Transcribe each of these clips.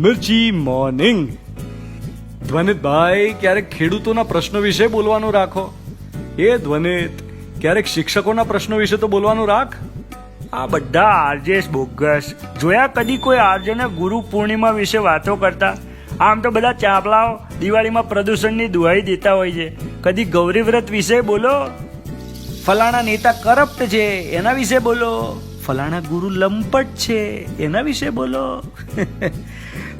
મિર્ચી morning. ધ્વનિતભાઈ, ક્યારેક ખેડૂતોના પ્રશ્નો વિશે બોલવાનું રાખો. એ ધ્વનિત, ક્યારેક શિક્ષકોના પ્રશ્નો વિશે તો બોલવાનું રાખ. આ બધા આરજેસ બોગસ. જોયા કદી કોઈ આરજેને ગુરુ પૂર્ણિમા વિશે વાતો કરતા? આમ તો બધા ચાપલાઓ દિવાળીમાં પ્રદૂષણની દુહાઈ દેતા હોય છે. કદી ગૌરી વ્રત વિશે બોલો. ફલાણા નેતા કરપ્ટ છે એના વિશે બોલો. ફલાણા ગુરુ લંપટ છે એના વિશે બોલો.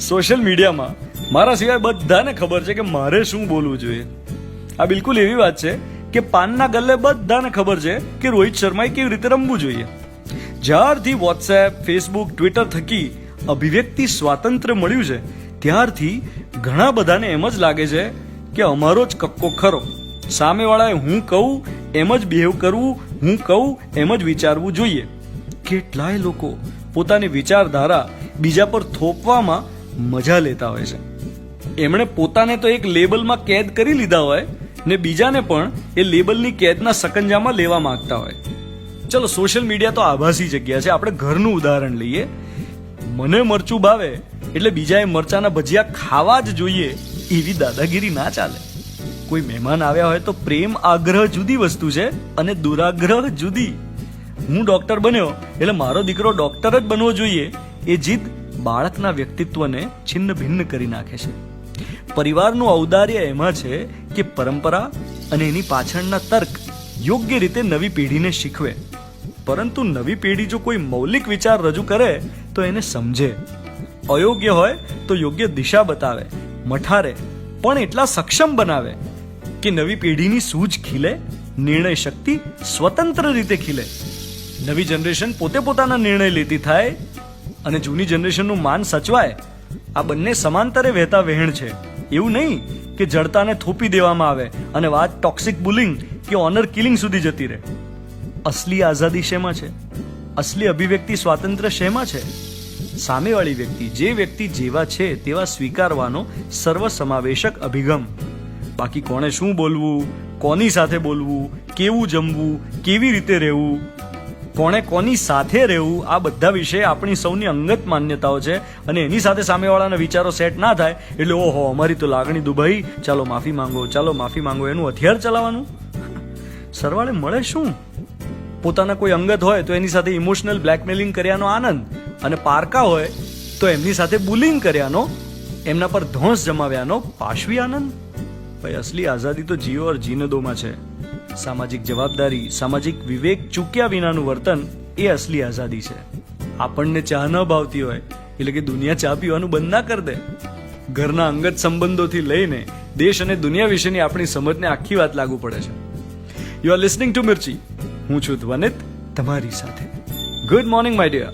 સોશિયલ મીડિયામાં મારા સિવાય બધાને ખબર છે કે મારે શું બોલવું જોઈએ. આ બિલકુલ એવી વાત છે કે પાનના ગલ્લે બધાને ખબર છે કે રોહિત શર્માએ કેવી રીતે રમવું જોઈએ. જ્યારથી વોટ્સએપ, ફેસબુક, ટ્વિટર થકી અભિવ્યક્તિ સ્વાતંત્ર્ય મળ્યું છે ત્યારથી ઘણા બધાને એમ જ લાગે છે કે અમારો જ કક્કો ખરો. સામેવાળાએ હું કહું એમ જ બિહેવ કરવું, હું કહું એમ જ વિચારવું જોઈએ. કેટલાય લોકો પોતાની વિચારધારા બીજા પર થોપવામાં મજા લેતા હોય છે. એમણે પોતાને તો એક લેબલમાં કેદ કરી લીધા હોય ને બીજાને પણ એ લેબલની કેદના સકંજામાં લેવા માંગતા હોય. ચલો, સોશિયલ મીડિયા તો આભાસી જગ્યા છે. આપણે ઘરનું ઉદાહરણ લઈએ. મને મરચું ભાવે એટલે બીજાએ મરચાના ભજીયા ખાવા જ જોઈએ એવી દાદાગીરી ના ચાલે. કોઈ મહેમાન આવ્યા હોય તો પ્રેમ આગ્રહ જુદી વસ્તુ છે અને દુરાગ્રહ જુદી. હું ડોક્ટર બન્યો એટલે મારો દીકરો ડોક્ટર જ બનવો જોઈએ એ જીદ બાળકના વ્યક્તિત્વને છિન્ન ભિન્ન કરી નાખે છે. પરિવારનું ઔદાર્ય એમાં છે કે પરંપરા અને એની પાછળના તર્ક યોગ્ય રીતે નવી પેઢીને શીખવે. પરંતુ નવી પેઢી જો કોઈ મૌલિક વિચાર રજૂ કરે તો એને સમજે. અયોગ્ય હોય તો યોગ્ય દિશા બતાવે, મઠારે, પણ એટલા સક્ષમ બનાવે કે નવી પેઢીની સૂઝ ખીલે, નિર્ણય શક્તિ સ્વતંત્ર રીતે ખીલે. નવી જનરેશન પોતે પોતાના નિર્ણય લેતી થાય અને જૂની જનરેશનનું માન સચવાય. આ બંને સમાંતરે વહેતા વહેણ છે. એવું નહીં કે જડતાને થોપી દેવામાં આવે અને વાત ટોક્સિક બુલિંગ કે ઓનર કિલિંગ સુધી જતી રહે. અસલી આઝાદી શેમાં છે? અસલી અભિવ્યક્તિ સ્વાતંત્ર્ય શેમાં છે? સામેવાળી વ્યક્તિ, જે વ્યક્તિ જેવા છે તેવા સ્વીકારવાનો સર્વસમાવેશક અભિગમ. બાકી કોણે શું બોલવું, કોની સાથે બોલવું, કેવું જમવું, કેવી રીતે રહેવું, કોણે કોની સાથે રહેવું, આ બધા વિશે આપણી સૌની અંગત માન્યતાઓ છે અને એની સાથે સામેવાળાના વિચારો સેટ ના થાય એટલે ઓહો અમારી તો લાગણી દુભાઈ, ચાલો માફી માંગો, ચાલો માફી માંગો, એનું હથિયાર ચલાવવાનું. સરવાળે મળે શું? પોતાના કોઈ અંગત હોય તો એની સાથે ઇમોશનલ બ્લેકમેલિંગ કર્યાનો આનંદ અને પારકા હોય તો એમની સાથે બુલિંગ કર્યાનો, એમના પર ધોંસ જમાવ્યાનો પાશવી આનંદ. ભાઈ, અસલી આઝાદી તો જીઓ ઓર જીને દોમાં છે. સામાજિક જવાબદારી, સામાજિક વિવેક ચૂક્યા વિનાનું વર્તન એ અસલી આઝાદી છે. આપણને ચા ન ભાવતી હોય એટલે કે દુનિયા ચા પીવાનું બંધ ના કરી દે. ઘરના અંગત સંબંધોથી લઈને દેશ અને દુનિયા વિશેની આપણી સમજને આખી વાત લાગુ પડે છે. You are listening to Mirchi. હું છું ધ્વનિત, તમારી સાથે. Good morning my dear.